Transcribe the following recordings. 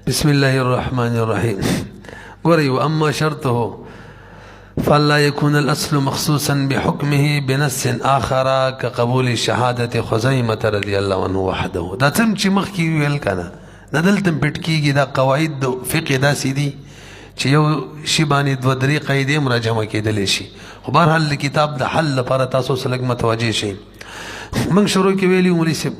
بسم الله الرحمن الرحيم. وري وأما شرطه فلا يكون الأصل مخصوصا بحكمه بنص آخر كقبول شهادة خزيمة رضي الله عنه وحده. دا تم چې مخکې ویل کنه دا دلته پټ کیږي. دا قواعد د فقه داسې دي چې یو شی باندې دوه درې قاعدې مراجمه کېدلی شي. خو بهرحال د کتاب د حل لپاره تاسو سره لږ متوجه شئ. موږ شروع کې ویلي مولوي صاحب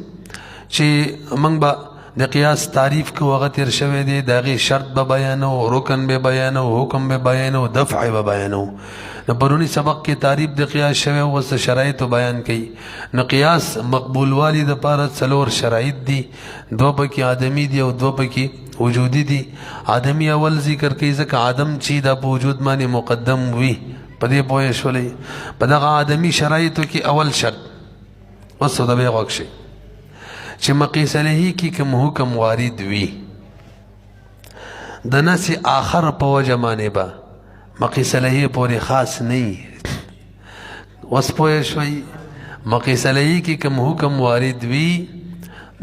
چې موږ به د قیاس تعریف کو هغه تیر شوی دی، د هغې شرط به بیانو، رکن به بیانو، حکم به بیانو، دفع به بیانو. نو پرونی سبق کې تعریف د قیاس شوی او اوس شرایطو بیان کوي. نو قیاس مقبول والی دپاره څلور شرایط دي، دوه پکې آدمي دي او دوه پکې وجودي دي. آدمي اول ذکر کوي ځکه آدم چې دا په وجود باندې مقدم وي. په دې پوه شولئ؟ په دغه آدمي شرایطو کې اول شرط اوس د بیا غوږ شئ چې مقیس علیه کی کوم حکم وارد وي د نس آخر په وجه باندې به مقیس علیه پورې خاص نه وي. اوس پوه شوئ؟ مقیس علیه کی کوم حکم وارد وي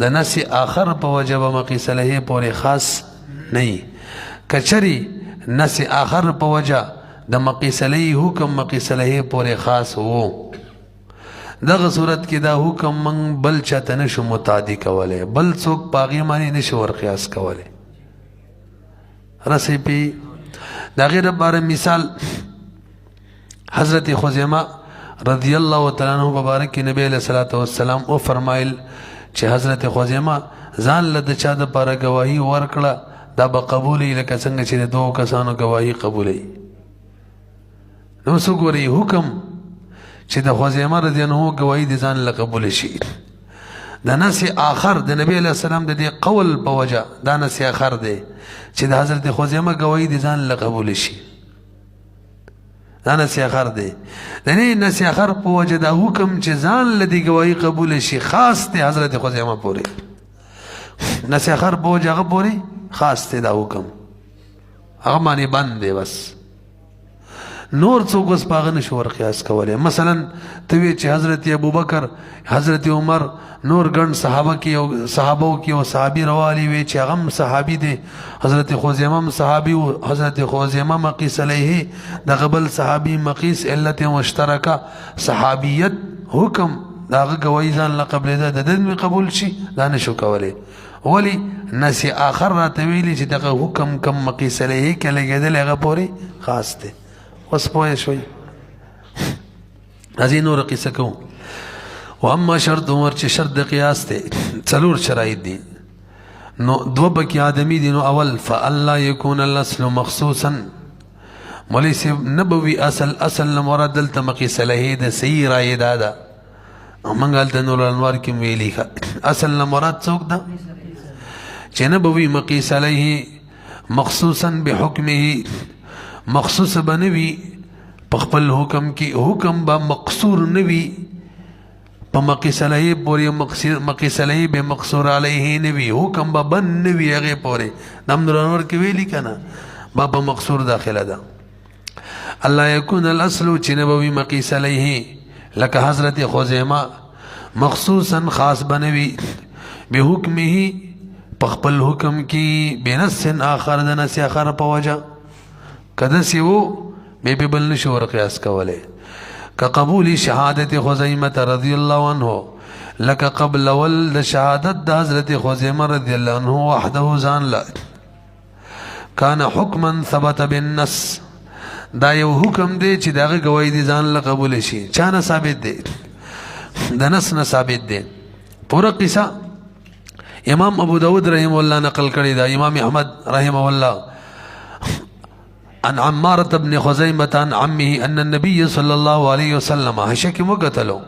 د نس آخر په وجه به مقیس علیه پورې خاص نه وي. کچری نس آخر په وجه د مقیس علیه حکم مقیس علیه پورې خاص وو، دغه صورت کې دا حکم من بل چاته نشو متعدی کولی، بل څوک په هغې باندې نشو ورقیاس کولی. رسی پی د هغې دپاره مثال حضرت خزیمه رضی الله تعالی عنہ په باره کې نبی علیه الصلاة والسلام وفرمایل چې حضرت خزیمه ځان له د چا دپاره ګواهي ورکړه دا به قبولوي لکه څنګه چې د دوو کسانو ګواهي قبولوي. نو څه ګورئ حکم چې د خزیمه رضی الله عنه ګواهي د ځان له قبول شي. د نس آخر د نبی علیه السلام د دې قول په وجه دا نس آخر دی چې د حضرت خزیمه ګواهي د ځان له قبول شي. دا نس آخر دی. د دې نس آخر په وجه دا حکم چې ځان له دې ګواهي قبول شي خاص دی حضرت خزیمه پورې. نس آخر په وجه هغه پورې خاص دی دا حکم، هغه باندې بند دی بس. نور څوک اوس په هغه نشو ورقیاس کولی. مثلا ته وایې چې حضرت ابوبکر، حضرت عمر، نور ګڼ صحابو کې یو صحابي روالي وی چې هغه هم صحابي دی، حضرت خزیمه هم صحابي و، حضرت خزیمه مقیس علیه دغه بل صحابي مقیس علت مشترکه صحابیت حکم د هغه ګواهي ځان له قبلېده د ده قبول شي، دا نشو کولی. ولی نس آخر راته ویلي چې دغه حکم کم مقیس علیه کې لګېدلی هغه پورې خاص دی. اوس پوه شوئ؟ راځئ نوره قصه کوو. واما شرط عمر چې شرط د قیاس دی څلور شرایط دي، نو دوه پکې آدمي دي. نو اول فالله یکون الاصل مخصوصا، مولوي صاحب نه به وي اصل نه مراد دلته مقیس علیه د صحیح رایې دا ده. موږ هلته نور الانوار کې ویلي اصل نه مراد څوک ده چې نه به وي مقیس علیه مخصوصا بحکمه، مخصوص به نه وي په خپل حکم کې، حکم به مقصور نه وي په مقیس علیه پورې، مقیس علیه به مقصور علیه نه وي، حکم به بند نه وي هغې پورې. د نور کې ویلي که نه با په مقصور داخله ده. الله یکون الاصل چې نه به وي مقیس علیه لکه حضرت خزیمه مخصوصا خاص به نه وي بحکمه په خپل حکم کې بنص آخر د نص آخر په وجه کدسی وو بے بل نشو ورقیاس کولے. که قبول شهادت خزیمت رضی اللہ عنہ لکه قبل اول د شهادت د حضرت خزیمه رضی اللہ عنہ وحده ځان لا کان حکما ثبت بالنص، دا یو حکم دی چې دغه گواهی دی ځان لا قبول شي. چا نه ثابت دی؟ د نص نه ثابت دی. پورا قصه امام ابو داود رحمه الله نقل کړی دا، امام احمد رحمه الله عن عمارة بن خزيمة عن عمه أن النبي صلى الله عليه وسلم حشك مقتلو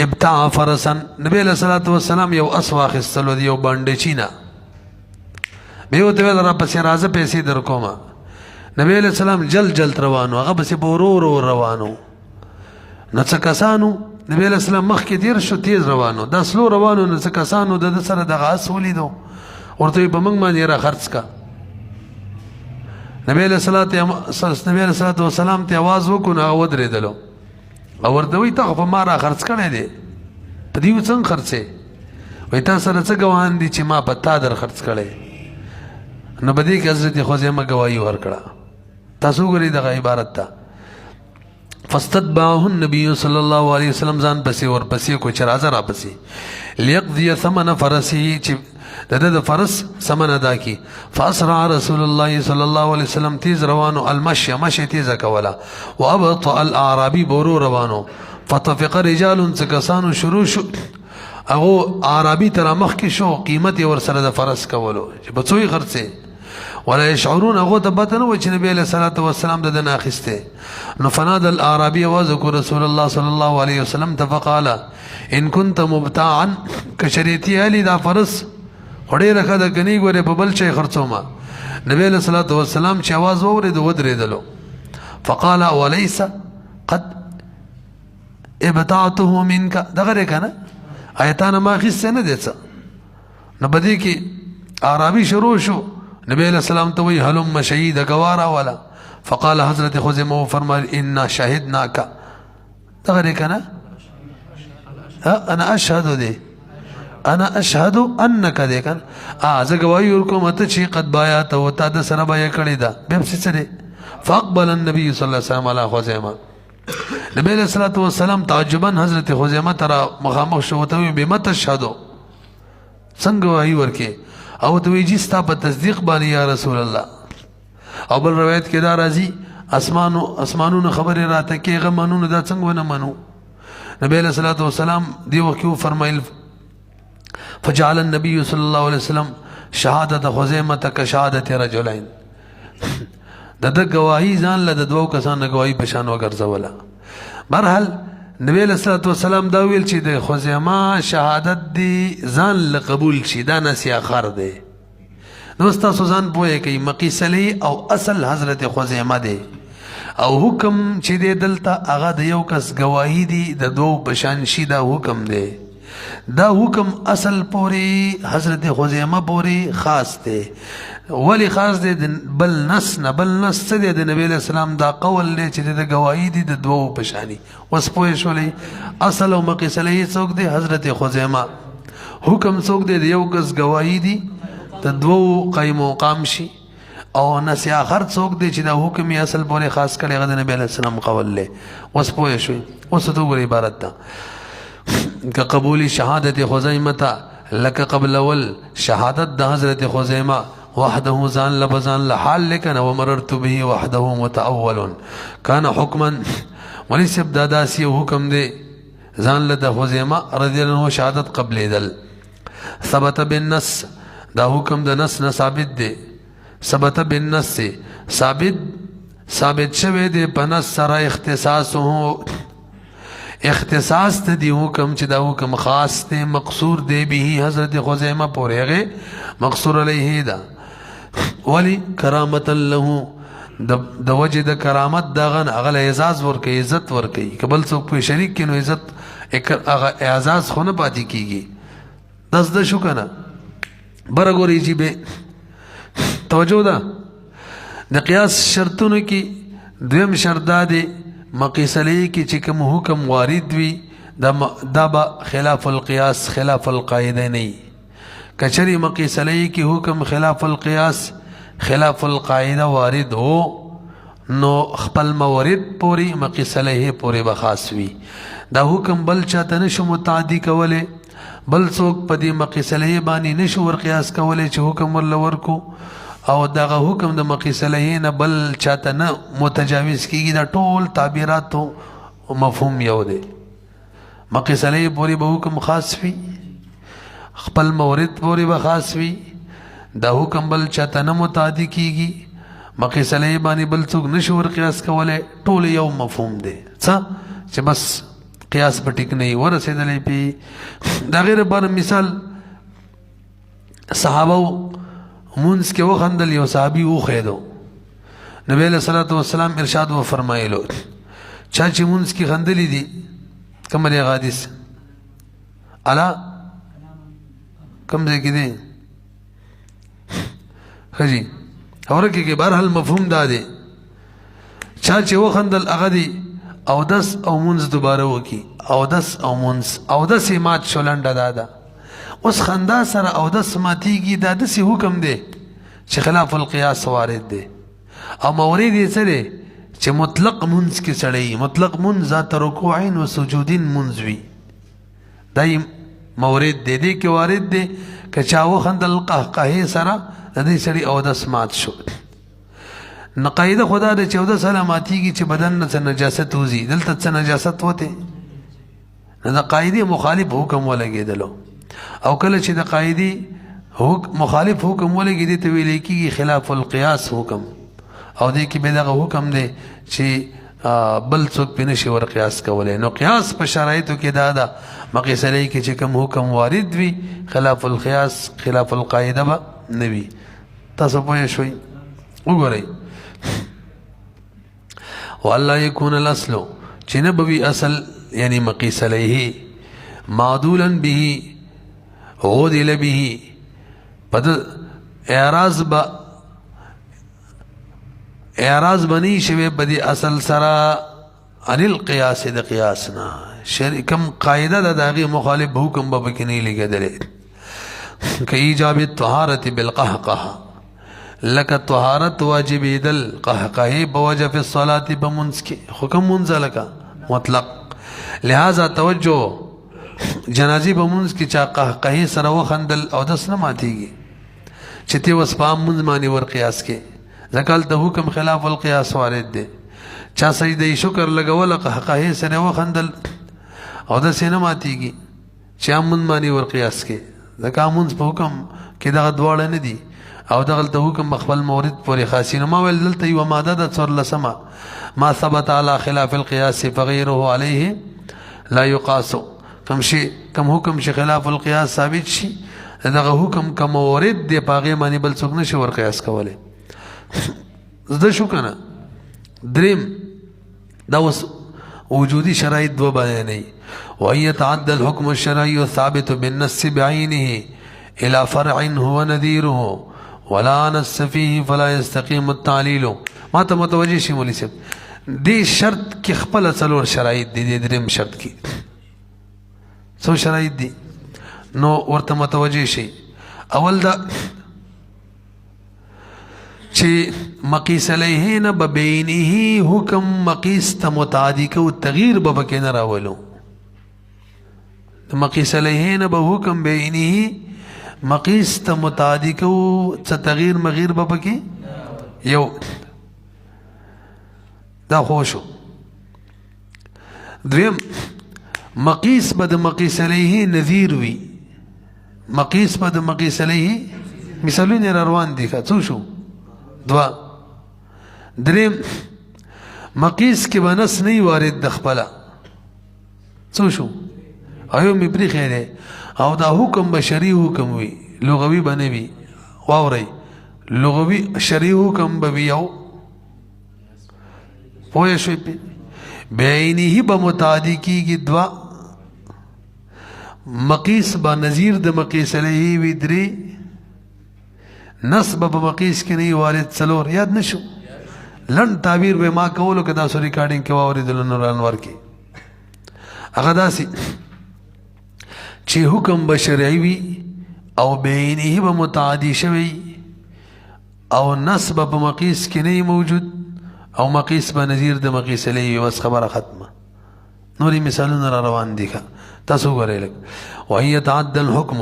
ابتاع فرسا، نبي عليه الصلاة والسلام یو اسواخ استلو دی یو باندچینا بیو تویل را پسی رازه پیسی در کوما. نبی علیہ السلام جل روانو، هغه پسی بورو روانو. نڅکسانو نبی علیہ السلام مخ کې تیر شو تیز روانو، دا سلو روانو. نڅکسانو د سره دغه اس ولیدو، ورته په موږ باندې را خرڅ کا. نبی علیہ الصلوۃ والسلام ته आवाज وکړو، هغه ودرېدلو او ورته وی ته په ما را خرڅ کړی دی، په دې څنګه خرڅې؟ وای تا سره څه ګوان دي چې ما په تا در خرڅ کړی؟ نو بدی کې حضرت خزیمه گواہی ورکړه. تاسو ګورئ دغه عبارت ته فاستتبعه النبي صلی الله علیه وسلم ځان پسې ور پسې کو چې راځه را پسې ليقضي ثمن فرسه چې د فرس ثمن ادا کی. فاسرع رسول الله صلی الله علیه وسلم تیز روانو المشي مشي تیز کولا وابطأ الاعرابي بورو روانو فطفق رجال سکسانو شروع شو اغو عربی تر مخ کې شو قیمت ور سره د فرس کولو چې بچوي خرڅه ولا يشعرون اغو ته پته نه و چې نبی علیہ الصلوۃ والسلام د دنا اخسته. نو فنادى الاعرابي وذكر رسول الله صلی الله علیه وسلم فقال ان كنت مبتاعا کشریتی علی دا فرس وړې راکه د غنی ګوره په بل شي خرڅوما. نبی علیہ الصلوۃ والسلام چې आवाज اورید ودرېدلو فقال وليس قد ابتعته منك دغه کنه آیتانه ما خسته نه دیڅ. نو بدی کې عربي شروع شو نبی علیہ السلام تو وی حلم شهید گوارا والا. فقال حضرت خزیمه فرمایل ان شهدناک دغه کنه انا اشهد دے انا اشهد انک دے کنه از گواہی ورکوم ته چې قد بایات او تا د سره بیا کړی دا به څه دے. فاقبل النبي صلی الله علیه وسلم علی خزیمه نبی علیہ الصلوۃ والسلام تعجبا حضرت خزیمه ترا مخامخ شو ته بما تشهدو څنګه وایي ورکه او ته ویجی ستا په تصدیق باندې یا رسول الله. او بل روایت کې دا راځي اسمانونو خبره راته کې غمنونو دا څنګه ونه منو. نبی علیہ الصلوۃ والسلام دی وکیو فرمایل فجعل النبي صلی الله علیه وسلم شهادت خزیمه کشهادت رجلین د گواہی ځان له د دوو کسانو گواہی په شان وګرځوله. برحال نبی علیہ الصلوۃ والسلام دا ویل چې د خزیمه شهادت دی ځان له قبول شي دا نسیا خر دی. نو تاسو ځان پوهه کوي مقیسلی او اصل حضرت خزیمه دی او حکم چې دی دلته هغه د یو کس گواہی دی د دوو په شان شي دا حکم دی. دا حکم اصل پوری حضرت خزیمه پوری خاص دی. ولی خاص دی بل نس نه بل نس څه دی د نبی علیہ السلام دا قول دی چې د گواہی دی د دوو په شانی. وس پوه شولې اصل او مقیسلی څوک دی حضرت خزیمه. حکم څوک دی د یو کس گواہی دی د دوو قیم او مقام شي او نس اخر څوک دی چې دا حکم یې اصل پورې خاص کړي غد نبی علیہ السلام قول له. وس پوه شوي اوس ته وګورئ عبارت ده که قبول شهادت خزیمه لك قبل اول شهادت د حضرت خزیمه وحده ځان لبزان لحال لكن ومررت به وحده متأول كان حكما وليس ابداداسي حکم دے ځان لد خزیمه رضی الله عنه شهادت قبل دل ثبت بالنص دا حکم د نص نه ثابت دے. ثبت بالنص سے ثابت شوه دے پنص سره اختصاص هو اختصاص ته دی حکم چې دا حکم خاص ته مقصور دی به حضرت خزیمه پورېغه مقصور علیه دا ولی کرامت له د وجه د کرامت دغه اغل اعزاز ورکه عزت ورکه قبل څوک په شریک کې نو عزت اعزاز خو نه پاتې کیږي. داس د شو کنه برګوري جی به توجه ده د قیاس شرطونو کې دویم شرط ده مقیسلی کی چې کوم حکم وارد وي دا با خلاف القیاس خلاف القاعده نه. کچری مقیسلی کی حکم خلاف القیاس خلاف القاعده وارد ہو نو خپل مورد پوری مقیسلی پوری بخاص وی. دا حکم بل چاته نشو متعدی کوله بل څوک په دې مقیسلی باندې نشو ور قیاس کوله چې حکم ول ورکو او دغه حکم د مقیسلی نه بل چاته نه متجاوز کیږي. دا ټول تعبیرات او مفهوم یو دی. مقیسلی پوری به حکم خاص وی خپل مورد پوری به خاص وی دا حکم بل چاته نه متعدی کیږي مقیسلی باندې بل څوک نشو ور قیاس کوله ټول یو مفهوم دی. څه چې بس قیاس په ټیک نه ورسېدلې پی دا غیر بار مثال صحابه مونږ کې وخندل یو صحابي وخېدو نبی علیہ الصلوۃ والسلام ارشاد و فرمایلو چا چې مونږ کې خندلې دي کوم دی حدیث الا کوم ځای کې دی خجی اورکه کې بهرحال مفهوم دا دی چا چې وخندل هغه دی او دس او مونږ دوباره وکي او دس او مونږ او دس مات شولنده دادا اوس خندا سره او دس ماتیږي دا دسی حکم دی چې خلاف القیاس وارد دی. او مورد یې څه دی چې مطلق منځ کې سړی مطلق منځ ذات رکوعین و سجودین منځ وي، دا مورد دی. دې کې وارد دی که چا وخندل قهقهې سره د دې سړي اودس مات شو. نو قاعده خدا د 14 ساله ماتیږي چې بدن نه څه نجاست وځي، دلته څه نجاست وته نو د قاعده مخالف حکم ولګېدلو. او کله چې د قاعده مخالف حکم ولګېدي ته ویل کېږي خلاف القیاس حکم. او دې کې به دغه حکم دی چې بل څوک پې نشي ور قیاس کولی. نو قیاس په شرایطو کې دا ده مقیس علیه کې چې کوم حکم وارد وي خلاف القیاس خلاف القاعده به نه وي. تاسو پوه شوئ؟ وګورئ والله یکون الاصل چې نه به وي اصل یعنی مقیس علیه معدولا به عودل به پد اعراض بنی شوی بدی اصل سرا عن القیاس د قیاسنا شرکم قاعده د داغي مخالف حکم به بکنی لګدل که ایجاب الطهارت بالقهقه لك طهارت واجب دل قهقه بوجه في الصلاه بمنس کی حکم منزلک مطلق. لہذا توجه جنازی بمنس کی چا قهقه سره وخندل او دس نه ماتیږي چې تی وسپام منز معنی ور قیاس کې ذکل ته حکم خلاف القیاس وارد دی. چا سجده شکر لګول قهقه سره وخندل او دس نه ماتیږي چې من معنی ور قیاس کې ځکه منز په حکم کې دا دواړه نه دي او دغلته حکم خپل مورد پورې خاصی. نو ما ویل دلته یو ماده د څور لسمه ما ثبت على خلاف القياس فغيره عليه لا يقاس. کم حکم چې خلاف القياس ثابت شي دغه حکم کوم مورد دی پاغه معنی بل څوک نشي ور قیاس کولی. زده شو کنه. دریم دا وجودي شرایط دو بیانې و ان يتعدى الحكم الشرعي الثابت بالنص بعينه الى فرع هو نذيره ولا نص فيه فلا يستقيم التعليل. ما ته متوجه شي مولوی صاحب دې شرط کې خپل څلور شرایط دي. دریم شرط کې څو شرایط دي نو ورته متوجه شي. اول دا چې مقیس علیه نه ببینه حکم مقیس ته متعدی کو تغییر به پکې نه راولو. مقیس علیه نه به حکم بینه مقیس ته متعدی کو څه تغییر مغیر به پکې یو دا خوشو. دویم مقیس به د مقیس علیه نظیر وي. مقیس به د مقیس علیه مثالونه روان دي څو شو دوا. دریم مقیس کې بنس نه وارد د خپله څو شو ایو می پری خیره او دا حکم بشری حکم وی لغوی بنوي واوري لغوی شری حکم به یو پوه شو بعینه به متعدی کیږي دوا. مقیس با نظیر د مقیس علیه وی درې نصب په مقیس کې نه وارد څلور. یاد نشو لن تعبیر به ما کولو که دا سو ریکارډینګ کې واوریدل نور انور کې هغه داسې چې حکم بشرعي وي او بعینه به متعدی شوی او نصب په مقیس کې نه موجود او مقیس به نظیر د مقیس علیه بس خبره ختمه. نورې مثالونه را روان دي تاسو ګورئ لږ. وان يتعدى الحكم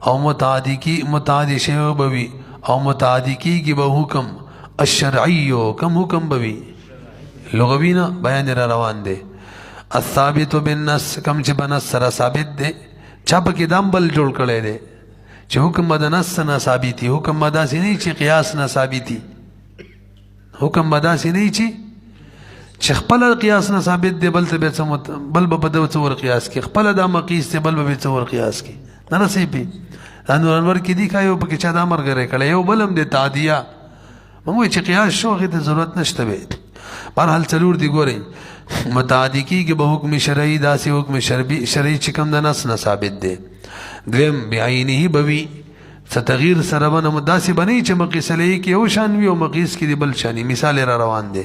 او متعدی شوی به وي او متعدی کیږي به حکم الشرعي کم حکم به وي لغوی نه بیان را روان دی. الثابت بالنص کم چې بنص سره ثابت دی. چا پکې دام بل جوړ کړی دی چې حکم به د نص نه ثابتي. حکم به داسې نه چې قیاس نه ثابتي. حکم به داسې نه چې خپل قیاس نه ثابت دی بل ته بل به د څه ور قیاس کې خپل د مقیس ته بل به څه ور قیاس کې نه نصیب انور انور کې دی کایو پکې چا د امر غره کړي یو بلم د تعدیه موږ چې قیاس شوغه ته ضرورت نشته به. بهرحال څلور دی ګورئ متعدی کیږي به حکم شرعي داسې حکم شرعي چې کوم د نص نه ثابت دی. دویم بعینه بوي څه تغییر سره به داسې بنی چې مقیس علیه کې یو شان وي او مقیس کې دی بل شانی. مثال را روان دی.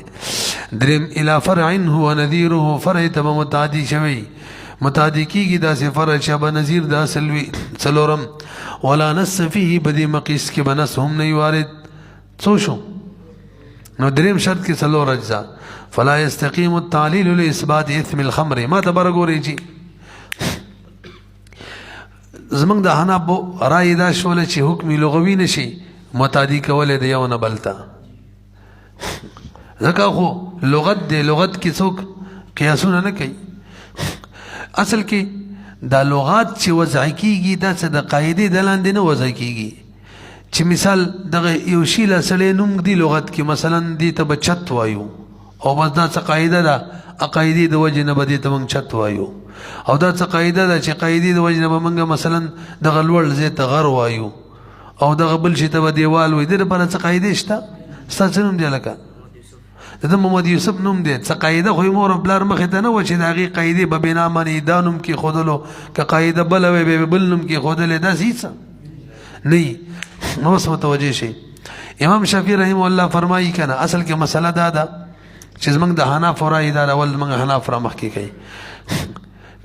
دریم الی فرع هو نذیره فرع ته متعدی شوی متعدی کیږي داسې فرع چې به نظیر د اصل وي. څلورم ولا نص فيه بدی مقیس کې بنص هم نه وارد څو شو؟ نو دریم شرط کې څلور اجزا. فلا يستقيم التعليل لاثبات اثم الخمر. ما ته برګوري جی زمنګ د حنابو رائے دا شول چې حکم لغوي نشي متعدی کولې د یو نه بلتا. ځکه خو لغت دی، لغت کې څوک قیاسونه نه کوي. اصل کې دا لغات چې وضع کیږي دا څه د قاعدې د لاندې نه وضع کیږي. چې مثال دغه یو شی له سړی نوم دی لغت کې، مثلا دې ته به چت وایو او بس دا څه قاعده ده، عقایدې د وجې نه به دې ته موږ چت وایو. او دا څه قاعده ده چې قاعدې د وجې نه به موږ مثلا دغه لوړ ځای ته غر وایو او دغه بل شي ته به دیوال وایو. دې لپاره څه قاعدې شته؟ ستا څه نوم دی لکه د محمد یوسف نوم دی، څه قاعده خو یې مور او پلار مخې ته نه وه چې د هغې قاعدې به بنا باندې دا نوم کېښودلو، که قاعده بله وی به بل نوم کېښودلی، داسې هېڅ نه وي. نو اوس متوجه شي. امام شافعي رحمه الله فرمایي که نه اصل کې مسله دا ده چې زموږ د حنافو رایې دا اول زموږ حناف را مخکې کوي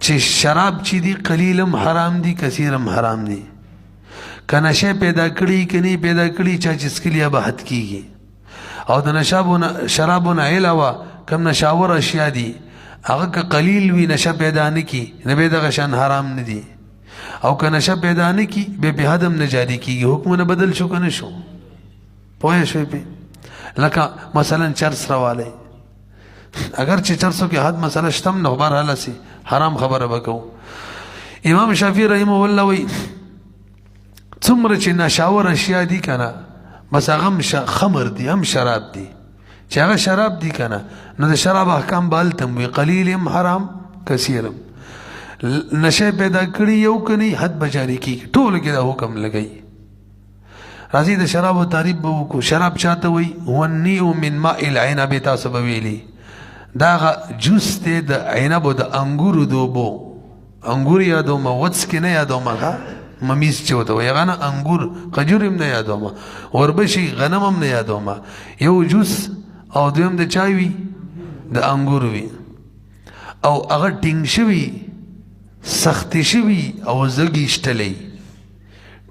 چې شراب چې دي قلیلم حرام دي کثیرم حرام دي. که نشه پیدا کړي که نه پیدا کړي چا چې څکلي به حد کېږي. او د شرابونه علاوه کم نشاور اشیا دي هغه که قلیل وي نشه پیدا نه کړي نه به دغه شان حرام نه دي. او که نشه پیدا نه کړي بیا په حد هم نه جاري کېږي. حکمونه بدل شو که نه شو؟ پوه شوې پې؟ لکه مثلا چرس روالی، اگر چې چرسو کې حد مسله شتم نو بهرحاله سي حرام خبره به کوو. امام شافعي رحمه الله وایي څومره چې نشاور اشیا دي که نه بس هغه هم خمر دي هم شراب دي. چې هغه شراب دي که نه نو د شراب احکام به هلته هم وي، قلیل هم حرام کثیر هم. نشه پیدا کړي یو که نه حد به جاري کېږي. ټولو کې دا حکم لګوي. راځي د شرابو تعریف به وکړو. شراب چاته وایي؟ هو النیع من ماء العنب. تاسو به ویلي دا هغه جوس دی د عنبو د انګورو د اوبو. انګور یادومه، وڅکې نه یادومه، ممیز چې ورته وایي هغه نه، انګور خجور هم نه یادومه، وربشي غنم هم نه یادومه. یو جوس او دویم د چای وي د انګور وي او هغه ټینګ شوي سختې شوي او زږې ایشتلی.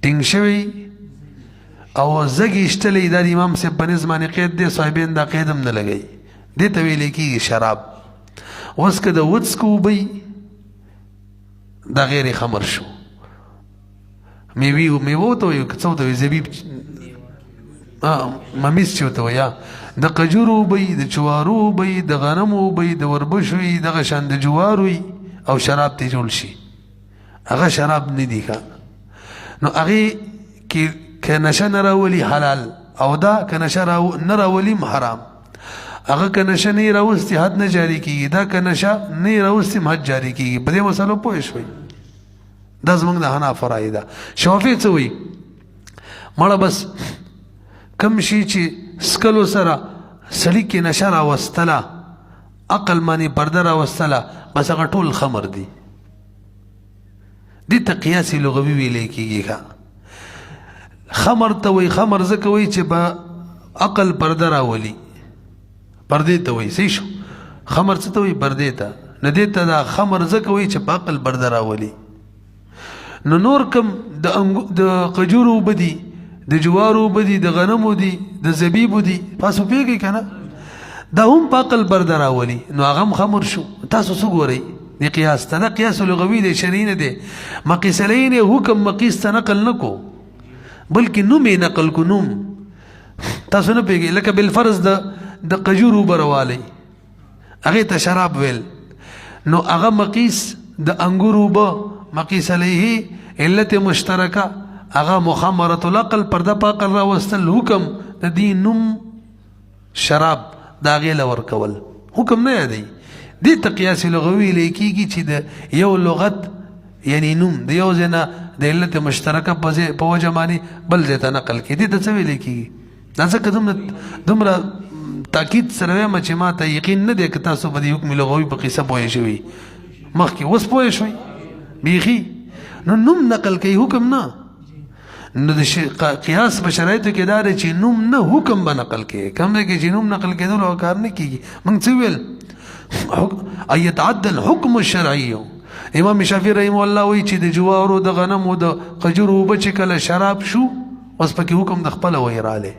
ټینګ شوي او زږې ایشتلی دا د امام صاحب په نظم باندې قید دی، صاحبین دا قید هم نه لګوي. دې ته ویلی کېږي شراب. اوس که د وڅکو اوبه دا غیر خمر شو. میوه ته وایي که څه ورته وایي زبیب ممیز چې ورته وایي، د قجورو اوبه د چوارو اوبه د غنمو اوبه د وربشو وي دغه شان د جوارو وي او شراب ته جوړ شي. هغه شراب نه دي که نو هغې کې که نشه نه راولي حلال او دا که نشه نه راولي حرام. هغه که نشه نه یې راوستي حد نه جاري کېږي، دا که نشه نه یې راوستي حد جاري کېږي. په دې مسلو پوه شوئ؟ دا زموږ د حنافو رایې ده. شافعي څه وایي؟ مړه بس کم شي چې څکلو سره سړي کې نشه راوستله، عقل باندې پرده راوستله، بس هغه ټول خمر دي. دې ته قیاس لغوي ویلی کېږي. ښه خمر ته وایي، خمر ځکه وایي چې به عقل پرده راولي، پردې ته وایي. صحیح شو؟ خمر څه ته وایي؟ پردې ته. نه دې ته دا خمر ځکه وایي چې په عقل پرده راولي. نو نور کم د قجورو اوبه دي، د جوارو اوبه دي، د غنمو دي، د زبیبو دي، تاسو پوهېږئ که نه؟ دا هم په عقل پرده راولي، نو هغه هم خمر شو. تاسو څه ګورئ دې قیاس ته؟ دا قیاس لغوي دی، شرعي نه دی. مقیس علیه حکم مقیس ته نقل نه کو بلکې نوم یې نقل کو. نوم تاسو نه پوهېږئ. لکه بالفرض د قجورو اوبه روالی هغې ته شراب ویل، نو هغه مقیس د انګورو اوبه مقیس علیه علت مشترکه هغه مخمرة العقل پرده په عقل راوستل. حکم د دې نوم شراب د هغې له ورکول حکم نه یادوي. دې ته قیاس لغوي ویلی کېږي چې د یو لغت یعنی نوم د یو ځای نه د علت مشترکه په وجه باندې بل ځای ته نقل کړي. دې ته څه ویلی کېږي؟ دا ځکه دومره تاکید سره وایم چې ما ته یقین نه دی که تاسو په دې حکم لغوي په قصه پوه شوي مخکې. اوس پوه شوئ بیخي؟ نو نوم نقل کوي حکم نه. نو د قیاس په شرایطو کې دا دی چې نوم نه حکم به نقل کوي. کوم دی کې چې نوم نقل کېدلو کار نه کېږي. موږ څه ویل؟ ان يتعدى الحكم الشرعي. امام شافعي رحمه الله وایي چې د جوارو د غنمو د قجورو اوبه چې کله شراب شو اوس پکې حکم د خپله وایي رالی.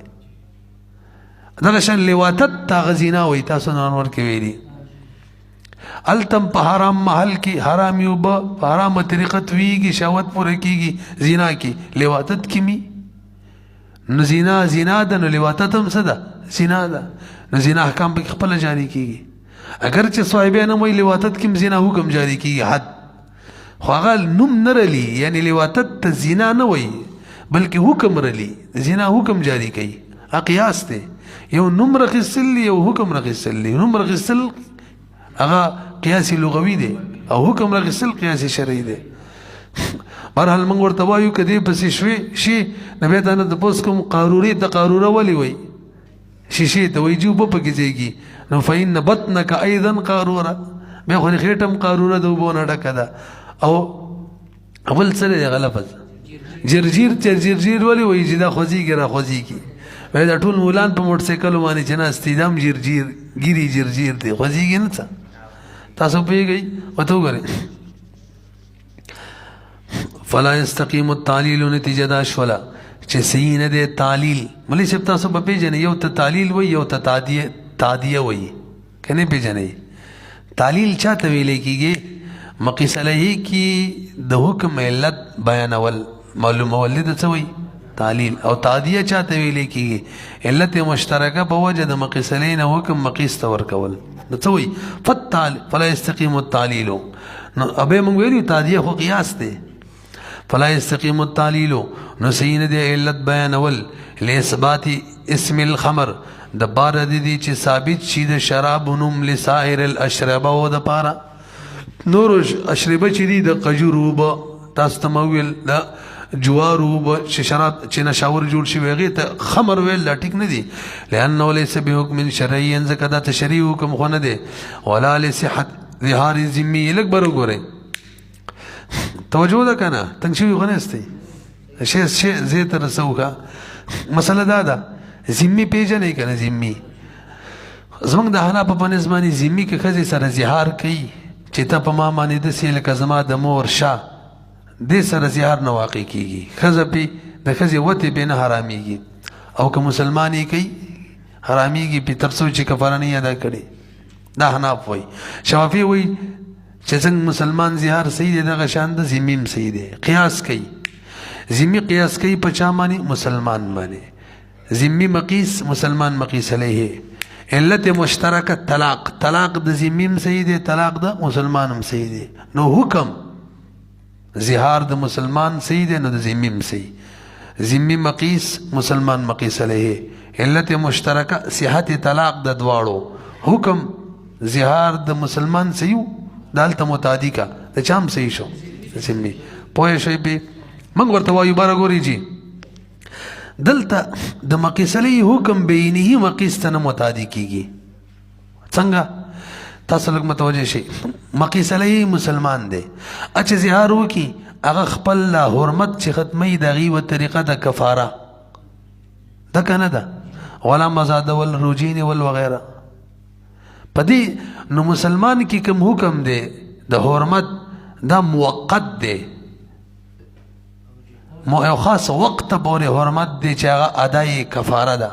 دغه شان لواتت تا غزینا وای تاسو نور کې ویلي التم په حرام محل کې حرام یو په حرامه طریقه تویږي شهوت پوره کیږي زنا کې لواتت کې می نو زنا ده نو لواتت هم څه ده زنا ده نو زنا احکام په خپل جاری کیږي اگر چې صاحبین هم وی لواتت کې زنا حکم جاری کیږي حد خو هغه نوم نه رلی یعنی لواتت ته زنا نه وی بلکې حکم رلی زنا حکم جاری کوي قیاس ته یو نوم رخصل یو حکم رخصل نوم رخصل هغه قیاسی لغوي دی او حکم رخصل قیاسی شرعي دی برحال موږ ورته وایو کدی پسې شوي شي نبی ته نه د پوس کوم قاروري ته قاروره ولي وای شیشې ته وای جو په پکې ځيږي نو فإن بطنك ايضا قاروره به خو خېټم قاروره د وبونه ډکه ده او اول سره غلفظ جرجیر ولی وای چې دا خوځيږي را خوځيږي وای دا ټول مولان په موټر سایکل باندې چې نه استیدام جرجیر ګيري جرجیر دی خوځيږي نه څه تاسو پیږئ وته وګورئ فلا يستقيم التعليل نتیجه دا شولا چې صحیح نه دی تعلیل مولوی صاحب تاسو په پیژنې یو ته تعلیل وای یو ته تعدیه وای کنه پیژنې تعلیل چاته ویل کیږي مقیس علیه کی د حکم علت بیانول معلومه ولید څه وای تعلیل او تعدیه چاته ویل کیږي علت مشترکه په وجه د مقیس علیه نه حکم مقیس ته ورکول نو څه وای فلا يستقيم التعلیل نو ابه موږ ویلو تعدیه خو قیاس دی فلا يستقيم التعلیل نو صحیح نه دی علت بیانول لاثبات اسم الخمر د بار دي چې ثابت شي د شراب نوم لسائر الاشربه او د پارا نور اشربه چې دي د قجروب تاسو تمویل د جواروب چې شراب چې نشاور جوړ شي ویغه ته خمر ویل لا ټیک نه دي لانه ليس بحکم شرعي ځکه دا تشریع حکم خو نه دی ولا لصحت ظهار ذمي الاکبر وګورئ توجه ده کنه تنشوي غنستي شی زه تر سوکا مسله دا ذمي پیژنې کنه ذمي زمونږ د حنا په نسبانه ذمي کې خزي سره زهار کوي چې ته په ما باندې د سیل کزما د مور شاه د سره زهار نه واقع کیږي خزه په د خزي وته به نه حراميږي او که مسلمانۍ کوي حراميږي په ترڅو چې کفاره نه ادا کړي دا حناف وای شافعي وای چې څنګه مسلمان زهار صحیح دی دغه شان د ذمیم صحیح دی قیاس کوي ذمی قیاس کوي په چا باندې مسلمان باندې ذمی مقیس مسلمان مقیس علیه علت مشترکه طلاق د ذمیم صحیح دی طلاق د مسلمان هم صحیح دی نو حکم زهار د مسلمان صحیح دی نو د ذمیم صحیح ذمی مقیس مسلمان مقیس علیه علت مشترکه صحت طلاق د دواړو حکم زهار د مسلمان صحیح دالته متعدی کا د چام صحیح شو ذمی پوه شي به من ورته وایو بار ګوري جی دلته د مقیس علی حکم بینه مقیس ته متعدی کیږي څنګه تاسو لږ متوجه شئ مقیس علی مسلمان دی اچ زهار وکي هغه خپل حرمت چې ختمي دغه و طریقه د کفاره د کنه ده ولا مزاد ول روجین ول وغیرہ پدې نو مسلمان کې کوم حکم دی د حرمت دا موقت دی یو خاص وقت پورې حرمت دی چې هغه ادای کفاره ده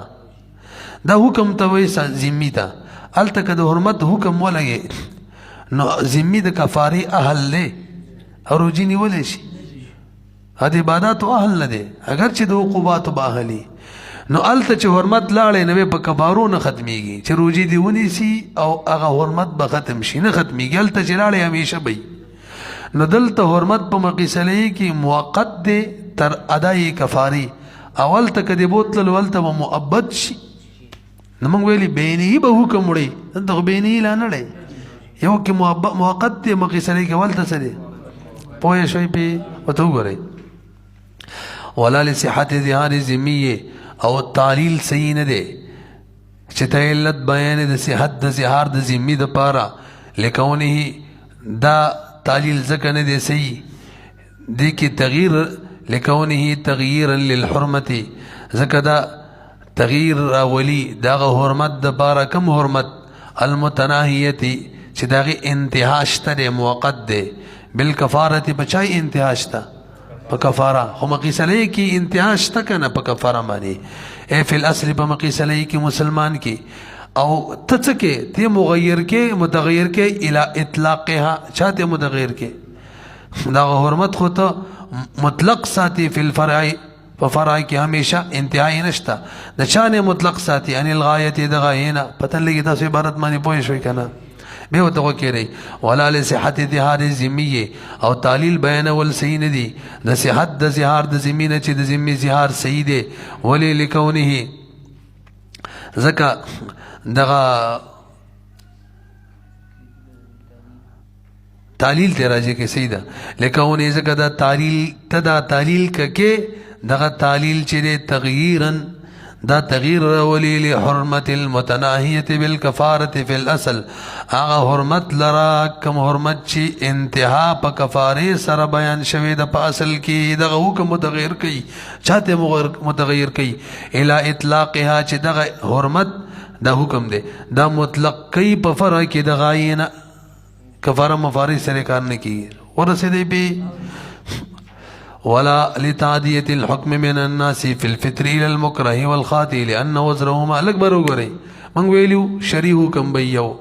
دا حکم ته وایي ذمي ته هلته که د حرمت حکم ولګي نو ذمي د کفارې اهل دی او روجې نیولی شي د عباداتو اهل نه دی اگر چې د عقوباتو به اهلي نو هلته چې حرمت لاړې نو په کفارو نه ختمیږي چې روجې دې ونیسي او هغه حرمت به ختم شي نه ختمیږي هلته چې لاړې همیشه به نو دلته حرمت په مقیس علیه کې موقت دی تر ادای کفاری اول تک دی بوتل ولته مؤبد شي نو موږ ویلي بینی به حکم وړي دغه بینی لا نه دی یو کې موقت دی مقیس علیه کې ولته څه دی پوه شوي په وته وګورئ ولا لصحت ظهار ذمیه او تعلیل صحیح نه دی چې ته علت بیان د صحت د ظهار د ذمی د پاره لکونه دا تعلیل ځکه نه دی صحیح دی کې تغییر لکونه تغییرا للحرمت ځکه دا تغییر راولي دغه حرمت د پاره کم حرمت المتناهیه چې دغه انتها شته موقت دی بالکفاره بچای انتها شته په کفاره خو مقیس علیه کې انتها شته که نه په کفاره باندې ای فی الاصل په مقیس علیه کې مسلمان کې او ته څه کې ته مغیر کې متغیر کې الی اطلاقها چاته متغیر کې دا حرمت خو ته مطلق ساتي فی الفرع په فرع کې همیشه انتهای نشته د چانه مطلق ساتي ان الغایت د غاینا پته لګی تاسو عبارت باندې پوه شئ کنه به وته کوي ولا لصحت ظهار ذمیه او تعلیل بیان ول صحیح ندی د صحت د ظهار د ذمینه چې د ذمی ظهار صحیح دی ولی لکونه زکا دغه تعلیل ته راځي کې صحیح ده لکونه زکا دا تعلیل تدا تعلیل کې دغه تعلیل چې تغییرا دا تغییر راولي لحرمت المتناهیه بالکفاره فی الاصل هغه حرمت لرا کم حرمت چې انتها په کفاره سره بیان شوی د په اصل کې دغه حکم متغیر کوي چاته متغیر کوي الی اطلاقها چې دغه حرمت دا حکم دی دا مطلق کوي په فرع کې د غاینا کفاره مفارق سره کار نه کوي ورسېدی به ولا لتعدية الحكم من الناس في الفطر إلى المكره والخاطئ لأن وزرهما الأكبر غري من ویلو شری حکم بیو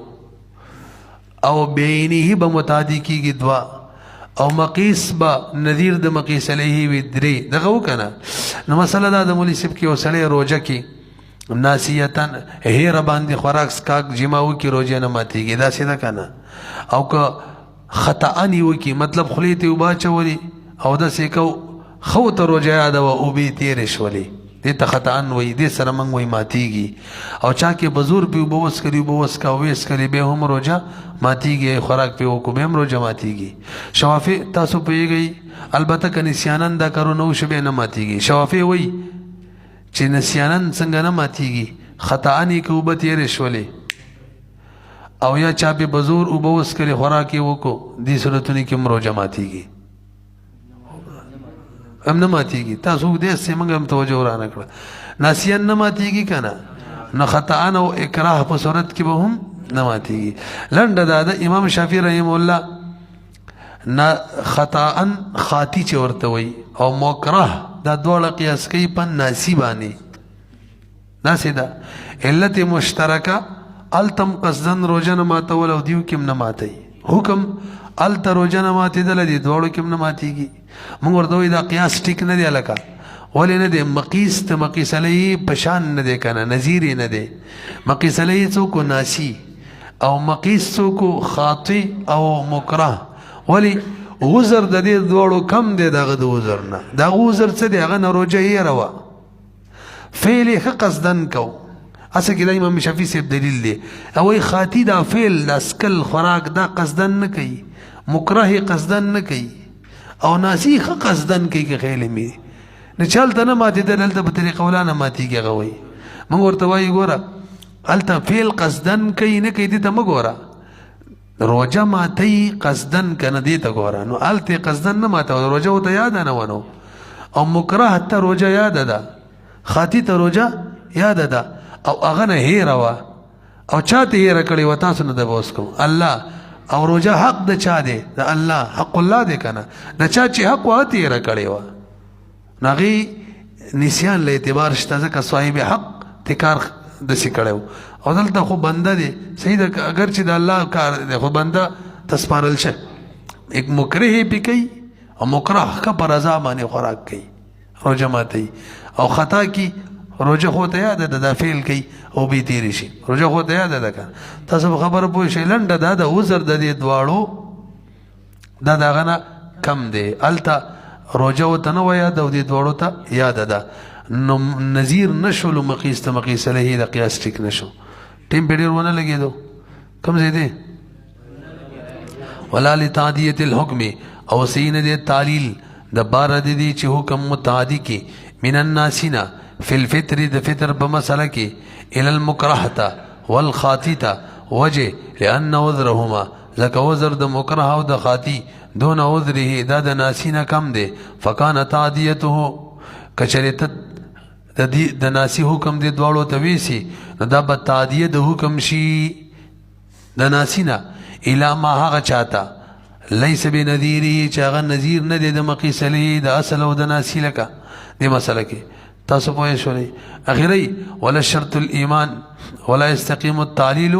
او بینه بمتعدی کی گدوا او مقیس با نذیر د مقیس علیه وی درې دغه وکنه نو مسله دا د مولوی سب کې وسله روزه کې ناسیتن هیر باندې خوراک سکاک جماو کې روزه نه ماتيږي دا سیده کنه او که خطا ان یو کې مطلب خلیته وبا چولی او دا سیکو خو ته روزه یاد او به تیر شولې دې ته خطا ان وای دې سره من وای ماتيږي او چا کې بزور په بوس کړي بوس کا وېس کړي به هم روزه ماتيږي خوراک په کو به هم روزه ماتيږي شوافی تاسو پیږي البته ک نسیانن دا کارو نو شبه نه ماتيږي شوافی وای چې نسیانن څنګه نه ماتيږي خطا ان کو به تیر شولې او یا چا به بزور او بوس کړي خوراک وکړو دې صورتونو کې روزه ماتيږي هم نه ماتيږي تاسو دې سیمنګ هم توجه ورانه کړه ناسیان نه ماتيږي کنه نو خطا او اکراه په صورت کې به هم نه ماتيږي لنډه دا امام شافعي رحم الله نا خطا خاطی چې ورته وي او مکره دا دوه قیاس کوي په ناسی باندې ناسی دا علت مشترکه التم قصدن روزنه ماتول او دیو کې نه ماتي حکم ال تروجنه ماتې دل دي دوړو کې نه ماتيږي موږ ورته دا قیاس ټیک نه دی لکه ولې نه دی مقیس ته مقیس علی پشان نه دی کنه نظیر نه دی مقیس علی څوک ناسی او مقیس څوک خاطی او مکره ولی عذر د دې دوړو کم دی دغه د عذر نه دا عذر څه دی هغه نه روجه یې روا فعل قصدن کو اسه کې د امام شافعي سیب دلیل دی او خاطی دا فعل د اسکل خوراک دا قصدن نه کوي مکره قصدن نه کوي او ناسیخ قصدن کوي که خیل می نه چلته نه ماتي دلته په طریقه ولانه ماتيږي غوي موږ ورته وایي ګوره الته فعل قصدن کوي نه کوي دې ته مګوره روزه ماتي قصدن کنه دې ته ګوره نو الته قصدن نه ماته روزه وته یاد نه ونو او مکره ته روزه یاد ده خاطی ته روزه یاد ده او هغه نه هیروا او چاته هیر کړي وتا سن د بوس کو الله او روزه حق د چا دی د الله حق الله دی کنه د چا چې حق واتی را کړی و نغي نسیان له اعتبار شته ځکه صاحب حق تکار د سی کړو او دلته خو بنده دی صحیح ده اگر چې د الله کار دی خو بنده تسپارل شه ایک مکره پی کوي او مکره کا پر رضا باندې خوراک کوي روزه ماتي او خطا کی روزه خو ته یاد ده د فعل کوي او به تیر شي روزه خو ته یاد ده تاسو خبر پوه شئ لنډه دا د عذر د دې دواړو دا دغه نه کم دی الته روزه وته نه ویا د دې دواړو ته یاد ده نو نذیر نشول مقیس ته مقیس علیه د قیاس ټیک نشو ټیم په ډیر ونه لګیدو کم زی دی ولا لتعدیه الحكم او سین دې تعلیل د بار دې چې حکم متعدی کی من الناسینا فی الفطر د فطر بمسله کې الى المکرهه والخاطیه وجه لان عذرهما ذک عذر د مکره او د خاطی دون عذره د ناسینا کم دی فکان تعدیته کچریت د ناسی حکم دی دواړو تویسی نو دا به تعدیه د حکم شي د ناسینا الا ما هغه چاته لیس بنذیره چې هغه نذیر نه دی د مقیس علیه د اصل او د ناسی لکه دې مسله کې تاسو پوه شئ. اخیری ولا شرط الایمان ولا یستقیم التعلیل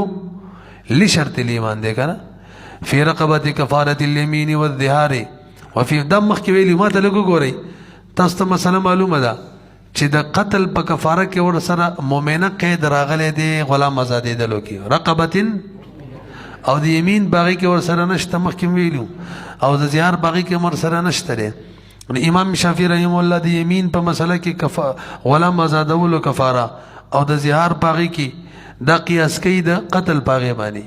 لشرط الایمان دی کنه فی رقبه کفاره الیمین والظهار وفي دم مخکې ویلي ما ته لږ وګورئ تاسو ته مسله معلومه ده چې د قتل په کفاره کې ور سره مؤمنه قید راغلی دی غلام آزادېدلو کې رقبه او د یمین باغی کې ور سره نشته مخکې ویلو او د زیار باغی کې ور سره نشته دی. امام شافعی رحم الله د یمین په مسله کې غلام آزادولو کفاره او د زیار باغی کې دا قیاس کوي د قتل باغی باندې.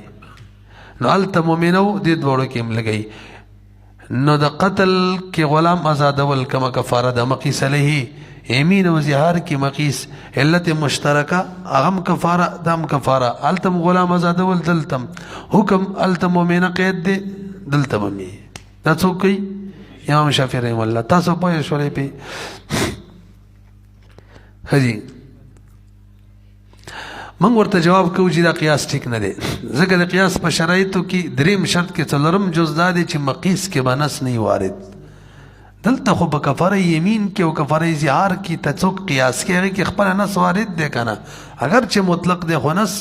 نو الته مؤمنو دې دوړو کې ملګي نو د قتل کې غلام آزادول کما کفاره د مقیس علیه یمین و زهار کی مقیس علت مشترکه اغم کفاره دم کفاره التم غلام آزادول دلتم حکم التم مومنه قید دی دلتم می دا څوک کوي امام شافعی رحم الله. تاسو په شولې پی هدي من ورته جواب کوو چې دا قیاس ټیک نه دی ځکه د قیاس په شرایطو کې دریم شرط کې څلورم جز دا دی چې مقیس کې بنس نه وارد دلته خو په کفاره یمین کې او کفاره زهار کې ته څوک قیاس کوي کې خپل نس وارد دی کنه اگر چې مطلق دی خو نس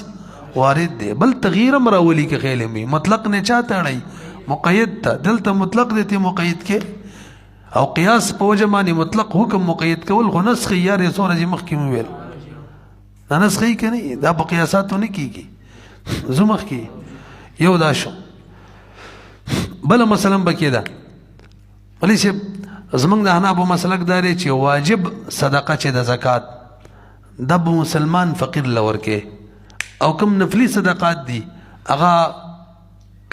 وارد دی بل تغییر مراولی کې خیل می مطلق نه چاته اړای مقید ته دلته مطلق دی ته مقید کې او قیاس په وجمانی مطلق حکم مقید کول خو نسخ یار سورج مخ کې ویل دا نسخ کې نه دا په قیاساتو نه کیږي زمخ کې یو دا شو بل مثلا بکې دا ولی چې زمونږ د حنابو مسلک داری چې واجب صدقه چې د زکات د مسلمان فقیر لور کې او کوم نفلی صدقات دي هغه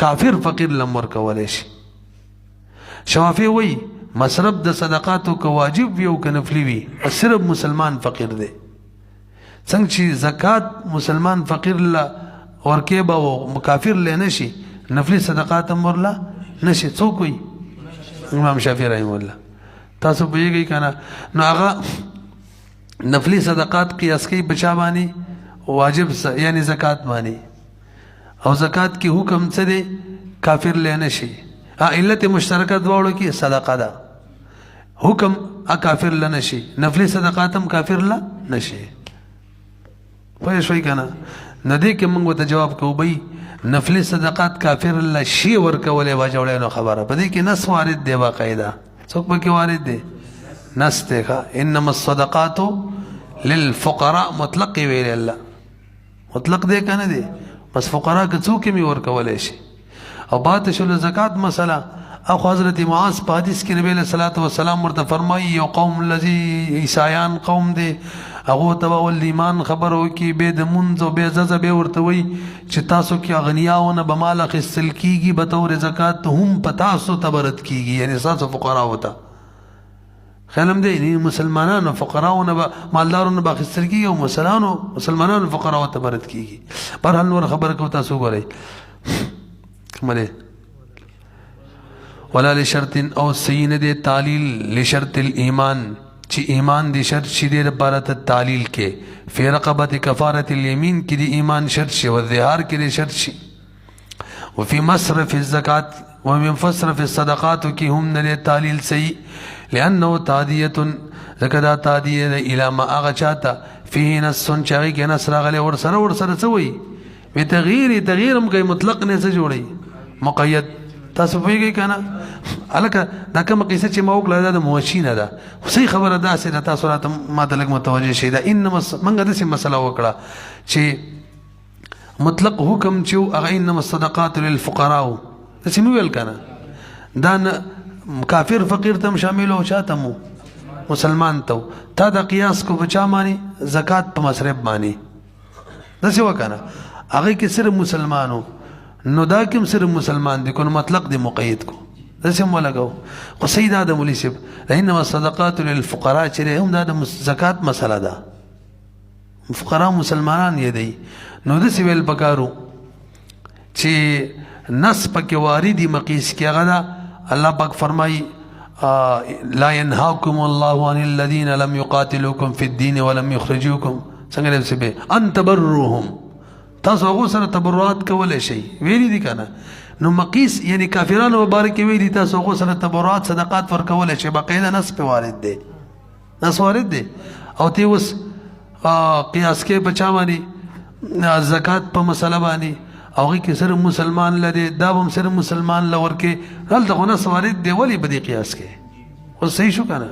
کافر فقیر لمور کولی شي. شوافی وی مصرف د صدقاتو که واجب وي او که نفلی وي صرف مسلمان فقیر دی څنګه چې زکات مسلمان فقیر له ورکې به او کافر له نشي نفلی صدقات هم ورله نشي څوک وي امام شافعی رحم الله. تاسو پوهیږئ کنه نو هغه نفلی صدقات قیاس کوي بچا باندې واجب یعنی زکات باندې او زکات کی حکم څه دی کافر لینے شي علت مشترکه دواړو کې صدقه ده حکم کافر لنه شي نفلی صدقات هم کافر لا نشي پوه شوي کنه نه دې کې موږ ته جواب کوو بھئی نفلی صدقات کافر لا شي ورکولې واجوړې نو خبره پدې کې نص وارد دی باقاعده څوک پکې وارد دی نص ته انما الصدقات للفقراء مطلق ویل الله مطلق دی کنه دی بس فقراء که څوک می ورکولې شي او بات شول زکات مسله او حضرت معاذ په حدیث کې نبی صلی الله علیه وسلم ورته فرمایي یو قوم الذي عیسایان قوم دی هغه ته ول ایمان خبرو کې به د منځ او به ززه به ورته وي چې تاسو کې اغنیاونه به مال خصل کیږي به تور زکات هم پتا سو تبرت کیږي یعنی تاسو فقرا وتا خلم دی نه مسلمانانو فقراونه به مالدارونه به خصل کیږي او مسلمانانو فقرا او تبرت کیږي پر هل نور خبر کو تاسو غوري کمله ولا لشرط او سین دے تعلیل لشرط الایمان چی ایمان دی شرط شی دے بارت تعلیل کے فی رقبت کفارت الیمین کی دی ایمان شرط شی والظہار کی دی شرط شی وفی مصرف الزکاة ومن فصرف الصدقات کی ہم نلے تعلیل سی لأنه تعدیت زکدا تعدیت الى ما آغا چاہتا فیہ نسن چاہی کے نس راغلے ورسر سوئی بی تغییرم کئی مطلق نے سے جوڑی مقید تاسو پوهیږئ کنه الکه دا کومه قصه چې ما وکړه دا موشي نه ده صحیح خبره ده چې تاسو راته ما ته لږ متوجه شئ دا انما منګه داسې مسله وکړه چې مطلق حکم چې هغه انما الصدقات للفقراء داسې مې ویل کنه دا کافر فقیر تم شامل او چاته مو مسلمان ته تا دا قیاس کو بچا مانی زکات په مصرف باندې داسې وکنه هغه کې صرف مسلمانو نو دا کوم سره مسلمان دي کوم مطلق دی مقید کو دسه مو لګاو خو سید ادم علی سب انما الصدقات للفقراء چې هم دا د زکات مسله ده فقراء مسلمانان یې دی نو دسه ویل پکارو چې نص پکې واردی مقیس کې غدا الله پاک فرمای لا ينهاكم الله عن الذين لم يقاتلوكم في الدين ولم يخرجوكم څنګه دې به ان تبرهم تاسو هغه سره تبرعات کولای شي ویلي دي کنه نو مقیس یعنی کافرانو مبارک ویلي تاسو هغو سره تبرعات صدقات ورکولی چې باقاعده نص پې وارد دی، نص وارد دی. او تی اوس قیاس کې په چا باندې زکات په مسله باندې هغې کې صرف مسلمان لري، دا به هم صرف مسلمان له ورکې، هلته خو نص وارد دی، ولې په دې قیاس کې؟ اوس صحیح شو که نه؟